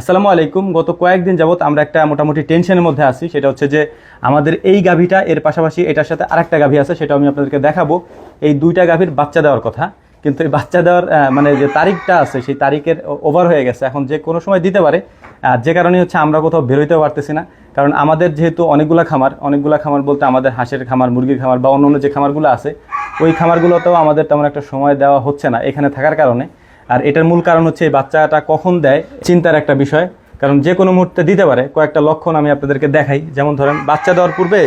আসসালামু আলাইকুম। গত কয়েকদিন যাবত আমরা একটা মোটামুটি টেনশনের মধ্যে আছি। সেটা হচ্ছে যে আমাদের এই গাভীটা এর পাশাপাশি এটার সাথে আরেকটা গাভী আছে, সেটা আমি আপনাদেরকে দেখাবো। এই দুইটা গাভীর বাচ্চা দেওয়ার কথা, কিন্তু এই বাচ্চা দেওয়ার মানে যে তারিখটা আছে সেই তারিখের ওভার হয়ে গেছে, এখন যে কোনো সময় দিতে পারে। যে কারণে হচ্ছে আমরা কোথাও বেরোতেও পারতেছি না, কারণ আমাদের যেহেতু অনেকগুলা খামার বলতে আমাদের হাঁসের খামার, মুরগির খামার বা অন্য যে খামারগুলো আছে ওই খামারগুলোতেও আমাদের তেমন একটা সময় দেওয়া হচ্ছে না এখানে থাকার কারণে। আর এটার মূল কারণ হচ্ছে এই বাচ্চাটা কখন দেয় চিন্তার একটা বিষয়, কারণ যে কোনো মুহূর্তে দিতে পারে। কয়েকটা লক্ষণ আমি আপনাদেরকে দেখাই। যেমন ধরেন, বাচ্চা দেওয়ার পূর্বে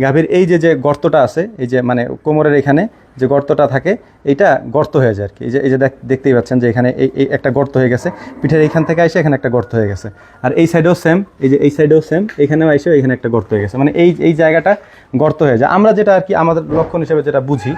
গাভীর এই যে গর্তটা আছে, এই যে মানে কোমরের এখানে যে গর্তটা থাকে, এইটা গর্ত হয়ে যায় আর কি। এই যে দেখতেই পাচ্ছেন যে এখানে এই একটা গর্ত হয়ে গেছে, পিঠের এইখান থেকে এসে এখানে একটা গর্ত হয়ে গেছে। আর এই সাইডেও সেম, এই সাইডেও সেম, এখানেও এসে এখানে একটা গর্ত হয়ে গেছে, মানে এই জায়গাটা গর্ত হয়ে যায়। আমরা যেটা আর কি আমাদের লক্ষণ হিসেবে যেটা বুঝি।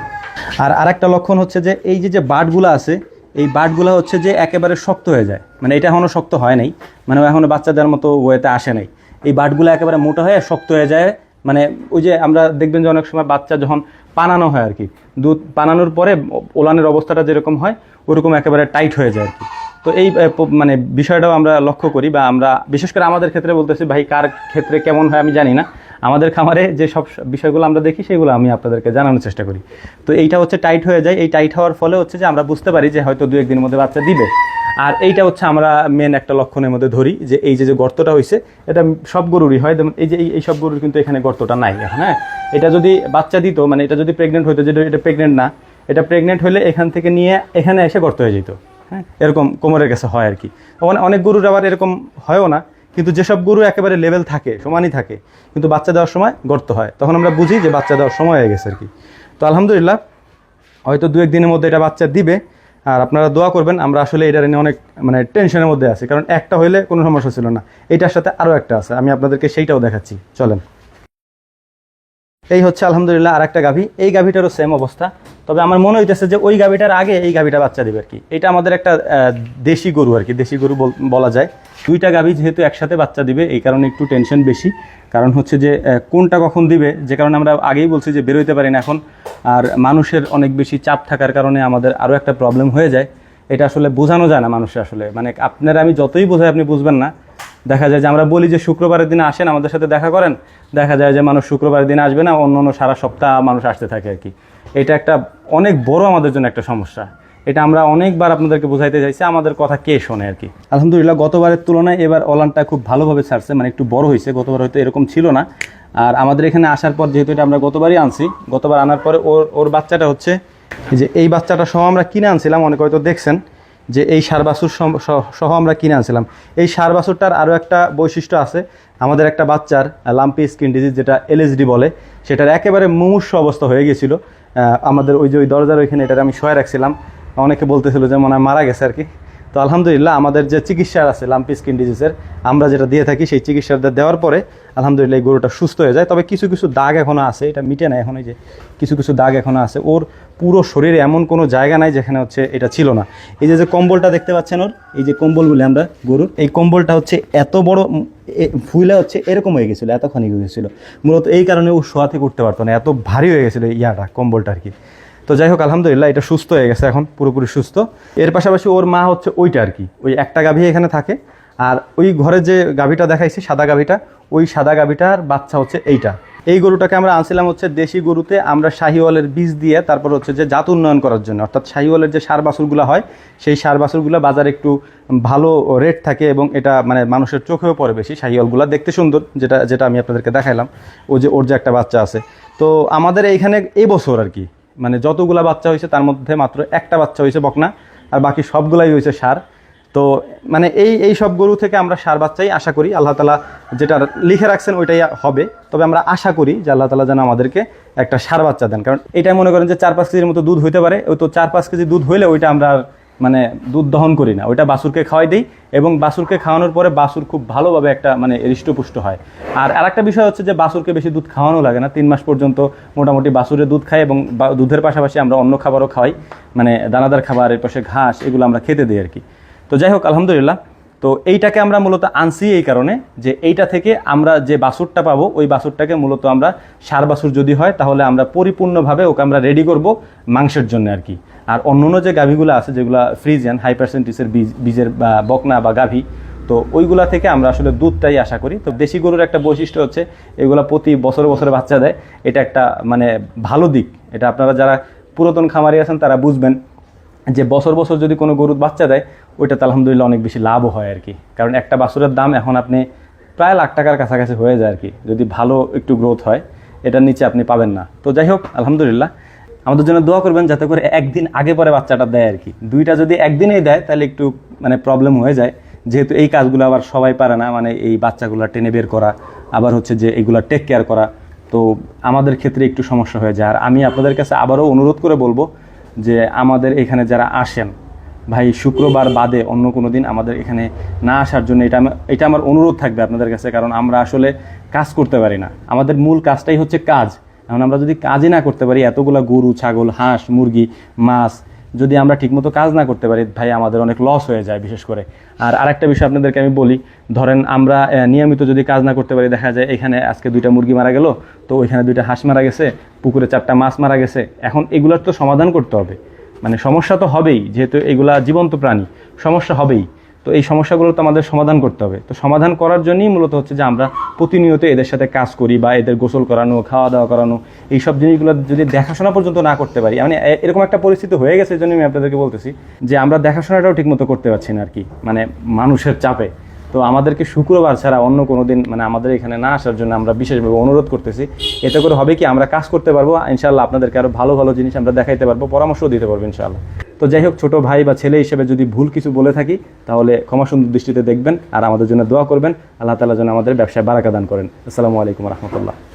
আর আরেকটা লক্ষণ হচ্ছে যে এই যে বাটগুলো আছে, এই বাটগুলো হচ্ছে যে একেবারে শক্ত হয়ে যায়, মানে এটা এখনও শক্ত হয় নাই, মানে এখনও বাচ্চাদের মতো ওয়েতে আসে নাই। এই বাটগুলো একেবারে মোটা হয়ে শক্ত হয়ে যায়। মানে ওই যে আমরা দেখবেন যে অনেক সময় বাচ্চা যখন পানানো হয় আর কি, দুধ পানানোর পরে ওলানের অবস্থাটা যেরকম হয় ওরকম একেবারে টাইট হয়ে যায় আর কি। তো এই মানে বিষয়টাও আমরা লক্ষ্য করি, বা আমরা বিশেষ করে আমাদের ক্ষেত্রে বলতেছি, ভাই কার ক্ষেত্রে কেমন হয় আমি জানি না। আমাদের খামারে যে সব বিষয়গুলো আমরা দেখি সেগুলো আমি আপনাদেরকে জানানোর চেষ্টা করি। তো এইটা হচ্ছে টাইট হয়ে যায়। এই টাইট হওয়ার ফলে হচ্ছে যে আমরা বুঝতে পারি যে হয়তো 2-1 দিনের মধ্যে বাচ্চা দিবে। আর এইটা হচ্ছে আমরা মেন একটা লক্ষণের মধ্যে ধরি, যে এই যে গর্তটা হয়েছে এটা সব গরুরই হয়। যেমন এই যে এই সব গরুর কিন্তু এখানে গর্তটা নাই এখন। হ্যাঁ, এটা যদি বাচ্চা দিত, মানে এটা যদি প্রেগনেন্ট হইতো, যেটা এটা প্রেগনেন্ট না, এটা প্রেগনেন্ট হলে এখান থেকে নিয়ে এখানে এসে গর্ত হয়ে যেত। হ্যাঁ, এরকম কোমরের কাছে হয় আর কি। অনেক গরুর আবার এরকম হয়ও না, কিন্তু যেসব গরু একেবারে লেভেল থাকে, সমানই থাকে, কিন্তু বাচ্চা দেওয়ার সময় গর্ত হয়, তখন আমরা বুঝি যে বাচ্চা দেওয়ার সময় হয়ে গেছে আর কি। তো আলহামদুলিল্লাহ, হয়তো 2-1 দিনের মধ্যে এটা বাচ্চা দিবে। আর আপনারা দোয়া করবেন। আমরা আসলে এটা নিয়ে অনেক মানে টেনশনের মধ্যে আছি, কারণ একটা হইলে কোনো সমস্যা ছিল না, এটার সাথে আরও একটা আছে, আমি আপনাদেরকে সেইটাও দেখাচ্ছি, চলেন। এই হচ্ছে আলহামদুলিল্লাহ আর একটা গাভী। এই গাভীটারও সেম অবস্থা, তবে আমার মনে হইতেছে যে ওই গাভীটার আগে এই গাভীটা বাচ্চা দিবে আর কি। এটা আমাদের একটা দেশি গরু আর কি, দেশি গরু বলা যায়। দুইটা গাভী যেহেতু একসাথে বাচ্চা দিবে, এই কারণে একটু টেনশন বেশি। কারণ হচ্ছে যে কোনটা কখন দিবে, যে কারণে আমরা আগেই বলছি যে বেরোইতে পারি না এখন। আর মানুষের অনেক বেশি চাপ থাকার কারণে আমাদের আরও একটা প্রবলেম হয়ে যায়। এটা আসলে বোঝানো যায় না মানুষের, আসলে মানে আপনারা আমি যতই বোঝাই আপনি বুঝবেন না। দেখা যায় যে আমরা বলি যে শুক্রবারের দিনে আসেন আমাদের সাথে দেখা করেন, দেখা যায় যে মানুষ শুক্রবারের দিনে আসবে না, অন্য সারা সপ্তাহ মানুষ আসতে থাকে আর কি। এটা একটা অনেক বড় আমাদের জন্য একটা সমস্যা। এটা আমরা অনেকবার আপনাদেরকে বোঝাইতে চাইছি, আমাদের কথা কে শোনে আর কি। আলহামদুলিল্লাহ, গতবারের তুলনায় এবার ওলানটা খুব ভালোভাবে ছাড়ছে, মানে একটু বড় হয়েছে। গতবার হয়তো এরকম ছিল না। আর আমাদের এখানে আসার পর, যেহেতু এটা আমরা গতবারই আনছি, গতবার আনার পরে ওর বাচ্চাটা হচ্ছে যে এই বাচ্চাটা সহ আমরা কিনে আনছিলাম। অনেকে হয়তো দেখছেন যে এই ষাঁড় বাছুর সহ আমরা কিনে আনছিলাম। এই ষাঁড় বাছুরটার আরও একটা বৈশিষ্ট্য আছে, আমাদের একটা বাচ্চার লাম্পি স্কিন ডিজিজ, যেটা এলএসডি বলে, সেটার একেবারে মুমূর্ষু অবস্থা হয়ে গেছিলো। আমাদের ওই দরজার ওইখানে এটার আমি শোয়া রাখছিলাম, অনেকে বলতেছিল যে মনে হয় মারা গেছে আর কি। তো আলহামদুলিল্লাহ, আমাদের যে চিকিৎসা আছে লাম্পি স্কিন ডিজিজের, আমরা যেটা দিয়ে থাকি, সেই চিকিৎসাটা দেওয়ার পরে আলহামদুলিল্লাহ এই গরুটা সুস্থ হয়ে যায়। তবে কিছু দাগ এখনও আছে, এটা মিটে না এখন। এই যে কিছু দাগ এখনও আছে। ওর পুরো শরীরে এমন কোনো জায়গা নাই যেখানে হচ্ছে এটা ছিল না। এই যে কম্বলটা দেখতে পাচ্ছেন ওর, এই যে কম্বল বলে আমরা গরুর, এই কম্বলটা হচ্ছে এত বড় ফুলে হচ্ছে এরকম হয়ে গেছিলো, এতখানি হয়ে গেছিলো। মূলত এই কারণে ও শোয়া থেকে উঠতে পারতো না, এত ভারী হয়ে গেছিলো কম্বলটা আর কি। তো যাই হোক, আলহামদুলিল্লাহ এটা সুস্থ হয়ে গেছে এখন, পুরোপুরি সুস্থ। এর পাশাপাশি ওর মা হচ্ছে ওইটা আর কি, ওই একটা গাভী এখানে থাকে। আর ওই ঘরে যে গাভীটা দেখাইছি, সাদা গাভীটা, ওই সাদা গাভীটার বাচ্চা হচ্ছে এইটা। এই গরুটাকে আমরা আনছিলাম হচ্ছে দেশি গরুতে আমরা শাহিওয়ালের বীজ দিয়ে, তারপর হচ্ছে যে জাত উন্নয়ন করার জন্য। অর্থাৎ শাহিওয়ালের যে ষাঁড় বাছুরগুলো হয়, সেই ষাঁড় বাছুরগুলো বাজারে একটু ভালো রেট থাকে, এবং এটা মানে মানুষের চোখেও পড়ে বেশি। শাহিওয়ালগুলো দেখতে সুন্দর, যেটা আমি আপনাদেরকে দেখাইলাম, ওর যে একটা বাচ্চা আছে। তো আমাদের এইখানে এই বছর আর কি, মানে যতগুলা বাচ্চা হয়েছে তার মধ্যে মাত্র একটা বাচ্চা হয়েছে বকনা, আর বাকি সবগুলাই হয়েছে ষাঁড়। তো মানে এই সব গরু থেকে আমরা ষাঁড় বাচ্চাই আশা করি। আল্লাহ তালা যেটা লিখে রাখছেন ওইটাই হবে। তবে আমরা আশা করি যে আল্লাহ তালা যেন আমাদেরকে একটা ষাঁড় বাচ্চা দেন, কারণ এটাই মনে করেন যে 4-5 কেজির মতো দুধ হইতে পারে। ওই তো 4-5 কেজি দুধ হইলে ওইটা আমরা মানে দুধ দহন করি না, ওইটা বাছুরকে খাওয়াই দিই, এবং বাছুরকে খাওয়ানোর পরে বাছুর খুব ভালোভাবে একটা মানে হৃষ্টপুষ্ট হয়। আর আরেকটা বিষয় হচ্ছে যে বাছুরকে বেশি দুধ খাওয়ানো লাগে না, 3 মাস পর্যন্ত মোটামুটি বাছুরে দুধ খায়, এবং দুধের পাশাপাশি আমরা অন্য খাবারও খাওয়াই, মানে দানাদার খাবার, এর পাশে ঘাস, এগুলো আমরা খেতে দিই আর কি। তো যাই হোক, আলহামদুলিল্লাহ, তো এইটাকে আমরা মূলত আনছি এই কারণে যে এইটা থেকে আমরা যে বাছুরটা পাবো, ওই বাছুরটাকে মূলত আমরা ষাঁড় বাছুর যদি হয় তাহলে আমরা পরিপূর্ণভাবে ওকে আমরা রেডি করব মাংসের জন্য আর কি। আর অন্য যে গাভীগুলো আছে, যেগুলো ফ্রিজিয়ান হাই পার্সেন্টেজের বীজের বা বকনা বা গাভী, তো ওইগুলা থেকে আমরা আসলে দুধটাই আশা করি। তো দেশি গরুর একটা বৈশিষ্ট্য হচ্ছে এগুলা প্রতি বছরে বছরে বাচ্চা দেয়, এটা একটা মানে ভালো দিক। এটা আপনারা যারা পুরাতন খামারি আছেন তারা বুঝবেন যে বছর বছর যদি কোনো গরুর বাচ্চা দেয় ওইটাতে আলহামদুলিল্লাহ অনেক বেশি লাভও হয় আর কি। কারণ একটা বাছুরের দাম এখন আপনি প্রায় লাখ টাকার কাছাকাছি হয়ে যায় আর কি, যদি ভালো একটু গ্রোথ হয়, এটার নিচে আপনি পাবেন না। তো যাই হোক আলহামদুলিল্লাহ, আমাদের জন্য দোয়া করবেন যাতে করে একদিন আগে পরে বাচ্চাটা দেয় আর কি। দুইটা যদি একদিনেই দেয় তাহলে একটু মানে প্রবলেম হয়ে যায়, যেহেতু এই কাজগুলো আবার সবাই পারে না, মানে এই বাচ্চাগুলো টেনে বের করা, আবার হচ্ছে যে এগুলো টেক কেয়ার করা, তো আমাদের ক্ষেত্রে একটু সমস্যা হয়ে যায়। আর আমি আপনাদের কাছে আবারও অনুরোধ করে বলবো যে আমাদের এখানে যারা আসেন ভাই, শুক্রবার বাদে অন্য কোনো দিন আমাদের এখানে না আসার জন্য এটা আমার অনুরোধ থাকবে আপনাদের কাছে। কারণ আমরা আসলে কাজ করতে পারি না, আমাদের মূল কাজটাই হচ্ছে কাজ। এখন আমরা যদি কাজই না করতে পারি, এতগুলো গরু, ছাগল, হাঁস, মুরগি, মাছ যদি আমরা ঠিকমতো কাজ না করতে পারি ভাই, আমাদের অনেক লস হয়ে যায় বিশেষ করে। আর আরেকটা বিষয় আপনাদেরকে আমি বলি, ধরেন আমরা নিয়মিত যদি কাজ না করতে পারি, দেখা যায় এখানে আজকে 2টা মুরগি মারা গেল, তো ওইখানে 2টা হাঁস মারা গেছে, পুকুরে 4টা মাছ মারা গেছে। এখন এগুলোর তো সমাধান করতে হবে, মানে সমস্যা তো হবেই, যেহেতু এগুলা জীবন্ত প্রাণী, সমস্যা হবেই। তো এই সমস্যাগুলো তো আমাদের সমাধান করতে হবে। তো সমাধান করার জন্যই মূলত হচ্ছে যে আমরা প্রতিনিয়ত এদের সাথে কাজ করি, বা এদের গোসল করানো, খাওয়া দাওয়া করানো, এইসব জিনিসগুলো যদি দেখাশোনা পর্যন্ত না করতে পারি, মানে এরকম একটা পরিস্থিতি হয়ে গেছে, এই জন্য আমি আপনাদেরকে বলতেছি যে আমরা দেখাশোনাটাও ঠিকমতো করতে পারছি না আর কি, মানে মানুষের চাপে। তো আমাদেরকে শুক্রবার ছাড়া অন্য কোনো দিন মানে আমাদের এখানে না আসার জন্য আমরা বিশেষভাবে অনুরোধ করতেছি। এতে করে হবে কি, আমরা কাজ করতে পারবো ইনশাআল্লাহ, আপনাদেরকে আরও ভালো ভালো জিনিস আমরা দেখাইতে পারবো, পরামর্শও দিতে পারবো ইনশাআল্লাহ। তো যাই হোক, ছোটো ভাই বা ছেলে হিসেবে যদি ভুল কিছু বলে থাকি তাহলে ক্ষমা সুন্দর দৃষ্টিতে দেখবেন, আর আমাদের জন্য দোয়া করবেন। আল্লাহ তাআলা যেন আমাদের ব্যবসায় বারাকা দান করেন। আসসালামু আলাইকুম রহমতুল্লাহ।